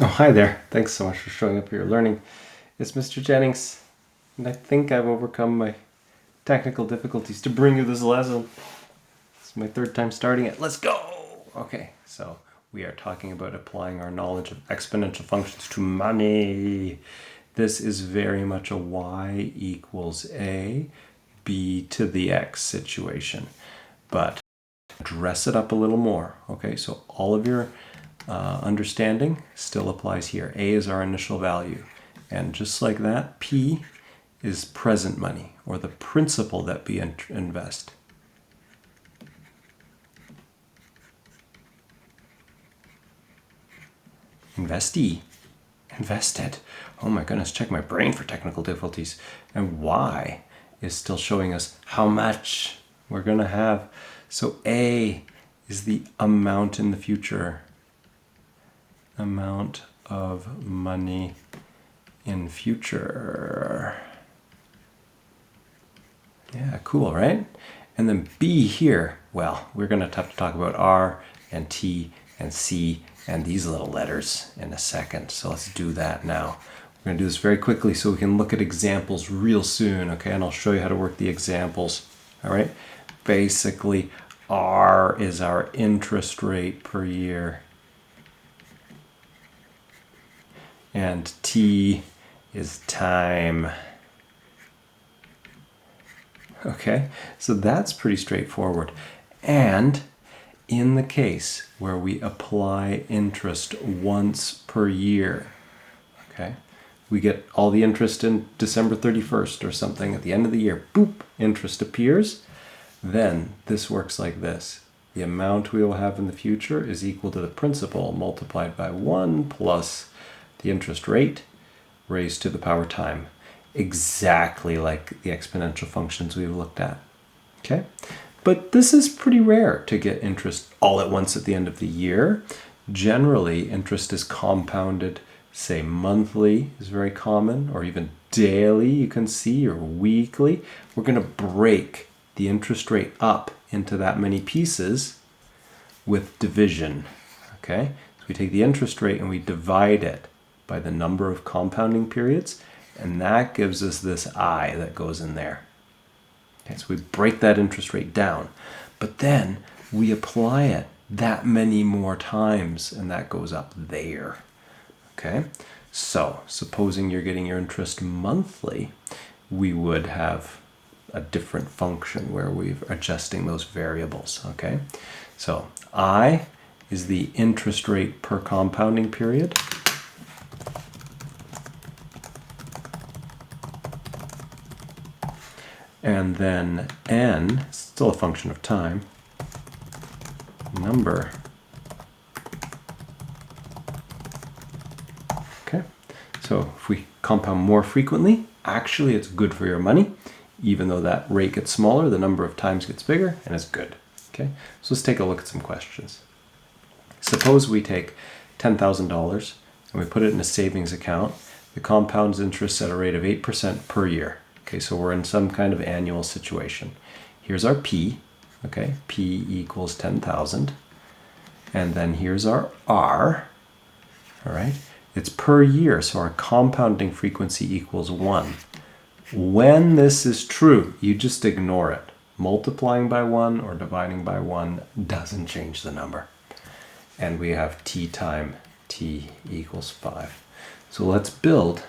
Oh, hi there. Thanks so much for showing up here learning. It's Mr. Jennings, and I think I've overcome my technical difficulties to bring you this lesson. It's my third time starting it. Let's go! Okay, so we are talking about applying our knowledge of exponential functions to money. This is very much a y equals a b to the x situation, but dress it up a little more. Okay, so all of your understanding still applies here. A is our initial value. And just like that, P is present money, or the principal that we invest. Investee. Invested. Oh my goodness, check my brain for technical difficulties. And Y is still showing us how much we're going to have. So A is the amount in the future. Amount of money in future. Yeah, cool, right? And then B here, well, we're going to have to talk about R and T and C and these little letters in a second. So let's do that now. We're going to do this very quickly so we can look at examples real soon, okay? And I'll show you how to work the examples, all right? Basically, R is our interest rate per year. And T is time. Okay, so that's pretty straightforward. And in the case where we apply interest once per year, okay, we get all the interest in December 31st or something at the end of the year, boop, interest appears, then this works like this. The amount we will have in the future is equal to the principal multiplied by 1 plus the interest rate raised to the power time, exactly like the exponential functions we've looked at. Okay, but this is pretty rare to get interest all at once at the end of the year. Generally, interest is compounded, say monthly is very common, or even daily, you can see, or weekly. We're going to break the interest rate up into that many pieces with division. Okay, so we take the interest rate and we divide it by the number of compounding periods, and that gives us this I that goes in there. Okay, so we break that interest rate down, but then we apply it that many more times, and that goes up there. Okay, so supposing you're getting your interest monthly, we would have a different function where we're adjusting those variables. Okay, so I is the interest rate per compounding period. And then N, still a function of time, number. Okay, so if we compound more frequently, actually it's good for your money. Even though that rate gets smaller, the number of times gets bigger, and it's good. Okay, so let's take a look at some questions. Suppose we take $10,000 and we put it in a savings account. The compounds interest at a rate of 8% per year. Okay, so we're in some kind of annual situation. Here's our P, okay? P equals 10,000. And then here's our R, all right? It's per year, so our compounding frequency equals 1. When this is true, you just ignore it. Multiplying by 1 or dividing by 1 doesn't change the number. And we have T time, T equals 5. So let's build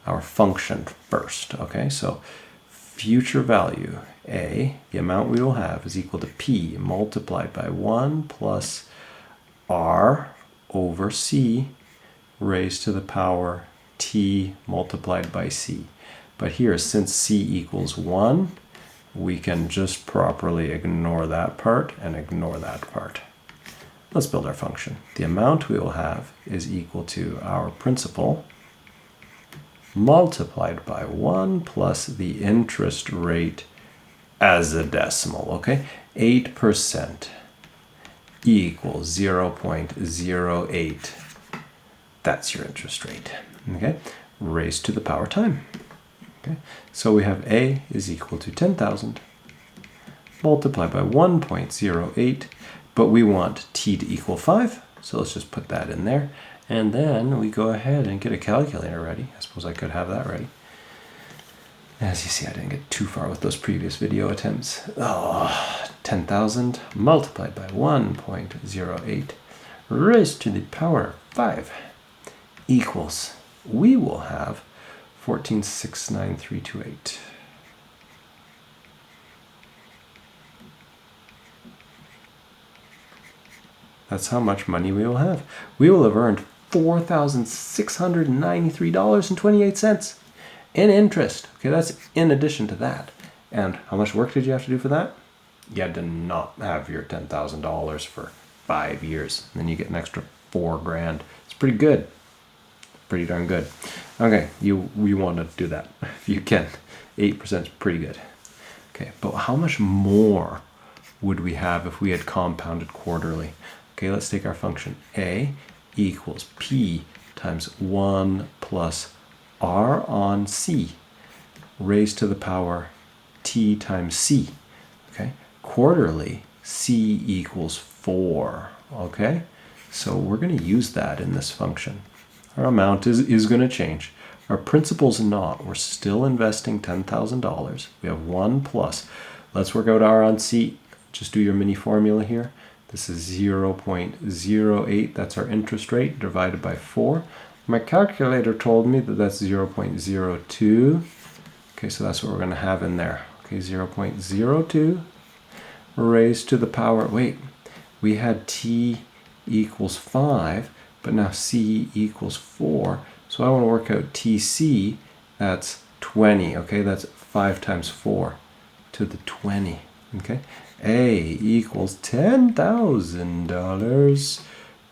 our function first. Okay, so future value A, the amount we will have, is equal to P multiplied by 1 plus R over C raised to the power T multiplied by C. But here, since C equals 1, we can just properly ignore that part and ignore that part. Let's build our function. The amount we will have is equal to our principal multiplied by 1 plus the interest rate as a decimal, okay? 8% equals 0.08. That's your interest rate, okay? Raised to the power time, okay? So we have A is equal to 10,000 multiplied by 1.08, but we want T to equal 5, so let's just put that in there. And then we go ahead and get a calculator ready. I suppose I could have that ready. As you see, I didn't get too far with those previous video attempts. 10,000 multiplied by 1.08 raised to the power of 5 equals, we will have 14,69328. That's how much money we will have. We will have earned $4,693.28 in interest. Okay, that's in addition to that. And how much work did you have to do for that? You had to not have your $10,000 for 5 years. And then you get an extra $4 grand. It's pretty good. Pretty darn good. Okay, you want to do that if you can. 8% is pretty good. Okay, but how much more would we have if we had compounded quarterly? Okay, let's take our function. A equals P times 1 plus R on C raised to the power T times C. Okay, quarterly C equals 4. Okay, so we're going to use that in this function. Our amount is going to change. Our principal's not. We're still investing $10,000. We have 1 plus. Let's work out R on C. Just do your mini formula here. This is 0.08. That's our interest rate divided by 4. My calculator told me that that's 0.02. Okay, so that's what we're going to have in there. Okay, 0.02 raised to the power, wait, we had T equals 5, but now C equals 4. So I want to work out TC, that's 20. Okay, that's 5 times 4 to the 20. Okay, A equals $10,000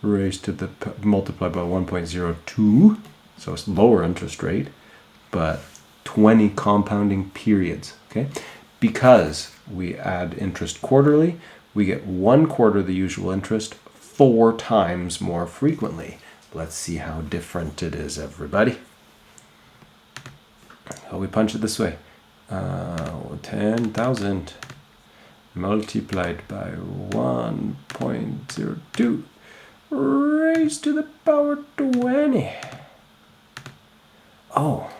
raised to the multiplied by 1.02. So it's lower interest rate, but 20 compounding periods. Okay, because we add interest quarterly, we get 1/4 the usual interest 4 times more frequently. Let's see how different it is, everybody. So we punch it this way. 10,000 multiplied by 1.02 raised to the power 20. Oh,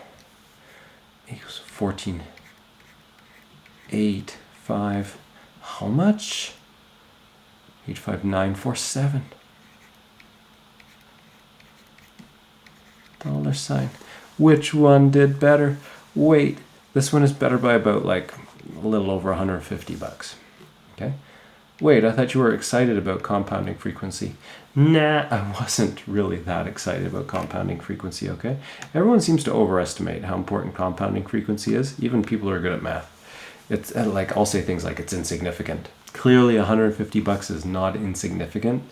equals 14,850. How much? 85947. $. Which one did better? Wait, this one is better by about like a little over 150 bucks. Okay. Wait, I thought you were excited about compounding frequency. Nah, I wasn't really that excited about compounding frequency, okay? Everyone seems to overestimate how important compounding frequency is, even people who are good at math. It's like, I'll say things like it's insignificant. Clearly 150 bucks is not insignificant,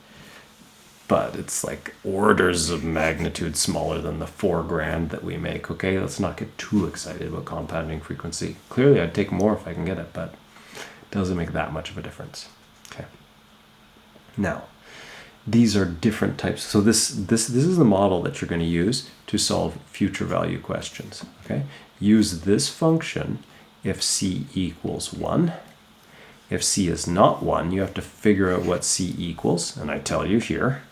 but it's like orders of magnitude smaller than the 4 grand that we make, okay? Let's not get too excited about compounding frequency. Clearly I'd take more if I can get it, but it doesn't make that much of a difference. Okay. Now, these are different types. So this is the model that you're going to use to solve future value questions. Okay. Use this function if C equals 1. If C is not 1, you have to figure out what C equals, and I tell you here.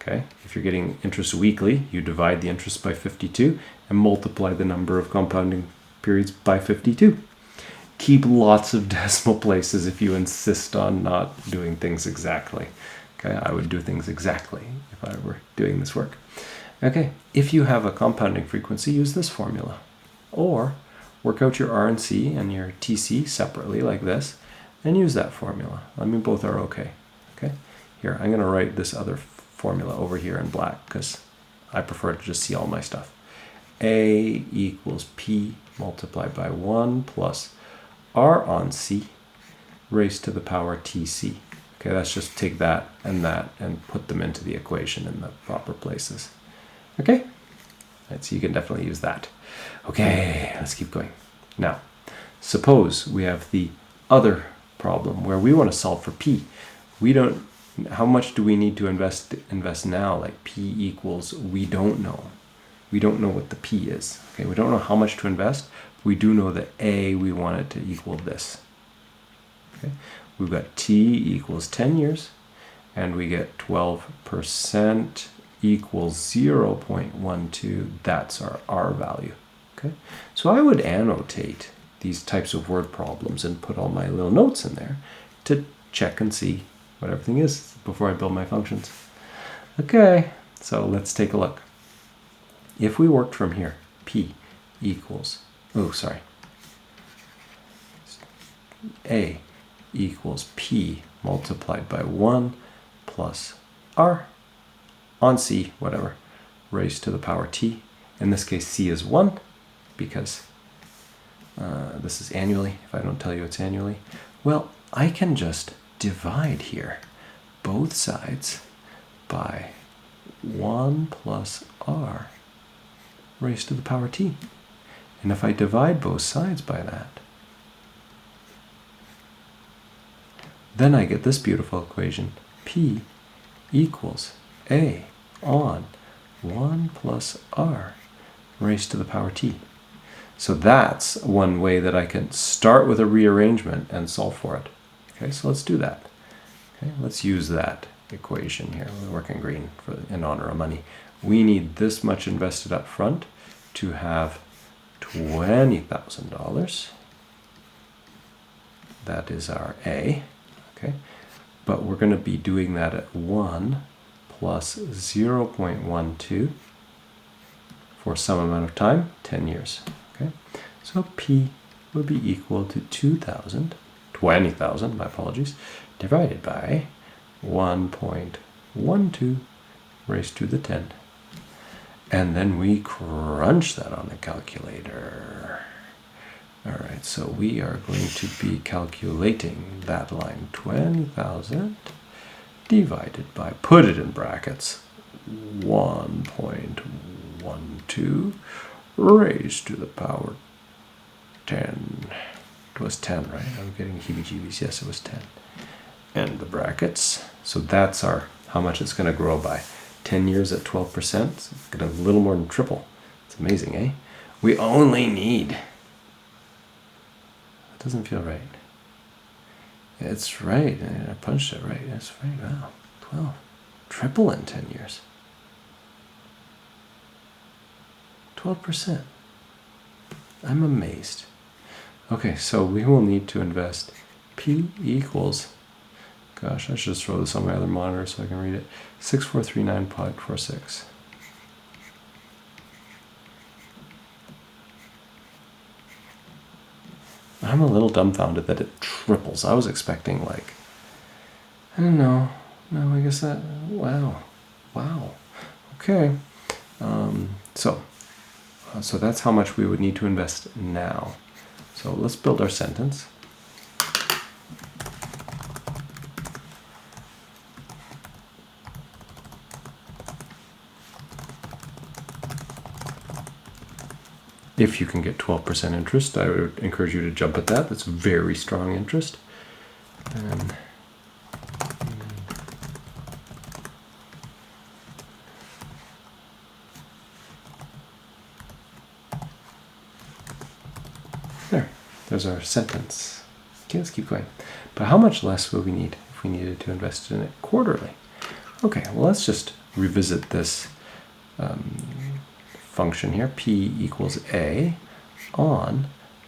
Okay. If you're getting interest weekly, you divide the interest by 52 and multiply the number of compounding periods by 52. Keep lots of decimal places if you insist on not doing things exactly. Okay, I would do things exactly if I were doing this work. Okay, if you have a compounding frequency, use this formula. Or work out your R and C and your TC separately like this and use that formula. I mean, both are okay. Okay, here, I'm going to write this other formula over here in black because I prefer to just see all my stuff. A equals P multiplied by 1 plus R on C raised to the power TC. Okay, let's just take that and put them into the equation in the proper places. Okay, right, so you can definitely use that. Okay, let's keep going. Now, suppose we have the other problem where we want to solve for P. We don't, how much do we need to invest now? Like P equals, we don't know. We don't know what the P is. Okay, we don't know how much to invest. We do know that A, we want it to equal this. Okay, we've got T equals 10 years, and we get 12% equals 0.12, that's our R value. Okay, so I would annotate these types of word problems and put all my little notes in there to check and see what everything is before I build my functions. Okay, so let's take a look. If we worked from here, P equals, A equals P multiplied by 1 plus R on C, whatever, raised to the power T. In this case, C is 1 because this is annually, if I don't tell you it's annually. Well, I can just divide here both sides by 1 plus R raised to the power T. And if I divide both sides by that, then I get this beautiful equation. P equals A on 1 plus R raised to the power T. So that's one way that I can start with a rearrangement and solve for it. Okay, so let's do that. Okay, let's use that equation here. We're working green in honor of money. We need this much invested up front to have $20,000. That is our A. Okay, but we're going to be doing that at 1 plus 0.12 for some amount of time, 10 years. Okay, so P would be equal to 20,000, my apologies, divided by 1.12 raised to the 10. And then we crunch that on the calculator. All right, so we are going to be calculating that line, 20,000 divided by, put it in brackets, 1.12 raised to the power 10. It was 10, right? I'm getting heebie-jeebies. Yes, it was 10. And the brackets. So that's our how much it's going to grow by. 10 years at 12%. It's going to a little more than triple. It's amazing, eh? We only need... That doesn't feel right. It's right. I punched it right. That's right. Wow. 12. Triple in 10 years. 12%. I'm amazed. Okay, so we will need to invest P equals, gosh, I should just throw this on my other monitor so I can read it, 6439.46. I'm a little dumbfounded that it triples. I was expecting like, I don't know. No, I guess that, wow. Okay. So that's how much we would need to invest now. So let's build our sentence. If you can get 12% interest, I would encourage you to jump at that. That's very strong interest. And there's our sentence. Okay, let's keep going. But how much less will we need if we needed to invest in it quarterly? Okay, well, let's just revisit this function here. P equals A on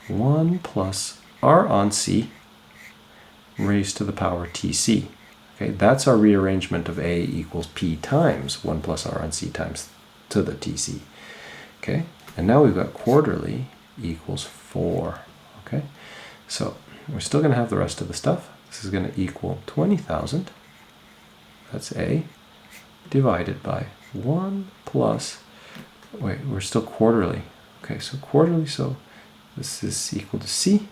1 plus R on C raised to the power TC. Okay, that's our rearrangement of A equals P times 1 plus R on C times to the TC. Okay, and now we've got quarterly equals 4. Okay, so we're still going to have the rest of the stuff. This is going to equal 20,000. That's A divided by 1 plus, wait, we're still quarterly. Okay, so quarterly, so this is equal to C.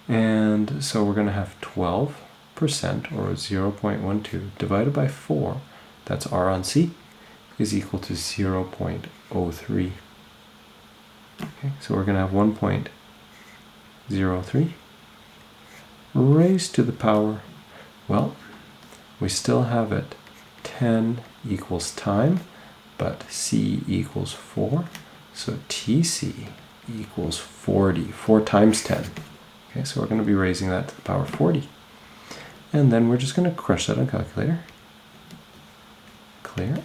And so we're going to have 12% or 0.12 divided by 4, that's R on C, is equal to 0.03. Okay, so we're going to have 1.03 raised to the power, well, we still have it 10 equals time, but C equals 4, so TC equals 40, 4 times 10. Okay, so we're going to be raising that to the power 40. And then we're just going to crush that on calculator. Clear.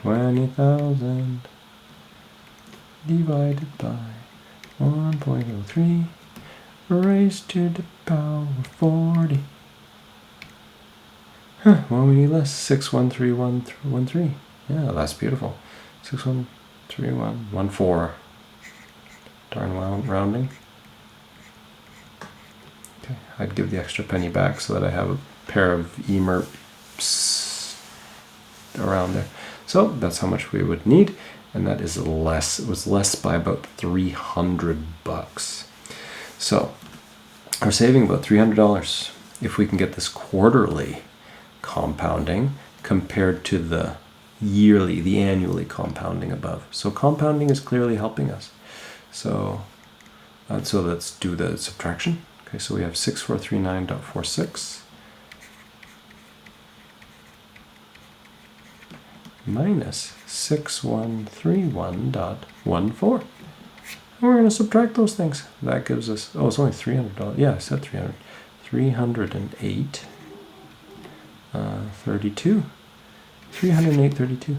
20,000 divided by 1.03 raised to the power 40. Well, we need less. 61313. Yeah, that's beautiful. 613114. Darn well rounding. Okay, I'd give the extra penny back so that I have a pair of emerps around there. So that's how much we would need, and that is less. It was less by about $300. So we're saving about $300 if we can get this quarterly compounding compared to the yearly, the annually compounding above. So compounding is clearly helping us. So let's do the subtraction. Okay, so we have 6439.46 minus 6131.14. And we're going to subtract those things. That gives us, oh, it's only $300. Yeah, I said 300. 308. 32. 308.32.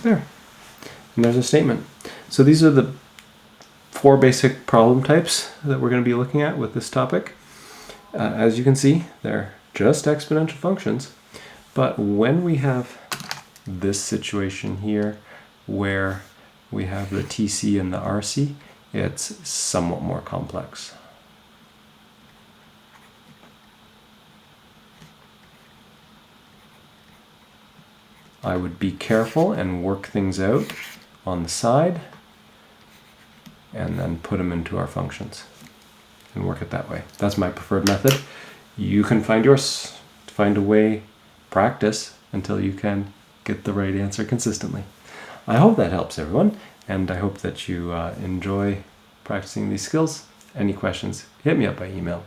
There. And there's a statement. So these are the 4 basic problem types that we're going to be looking at with this topic. As you can see, they're just exponential functions. But when we have this situation here where we have the TC and the RC, it's somewhat more complex. I would be careful and work things out on the side and then put them into our functions and work it that way. That's my preferred method. You can find yours. Find a way, practice until you can get the right answer consistently. I hope that helps everyone, and I hope that you enjoy practicing these skills. Any questions, hit me up by email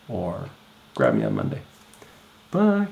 or grab me on Monday. Bye.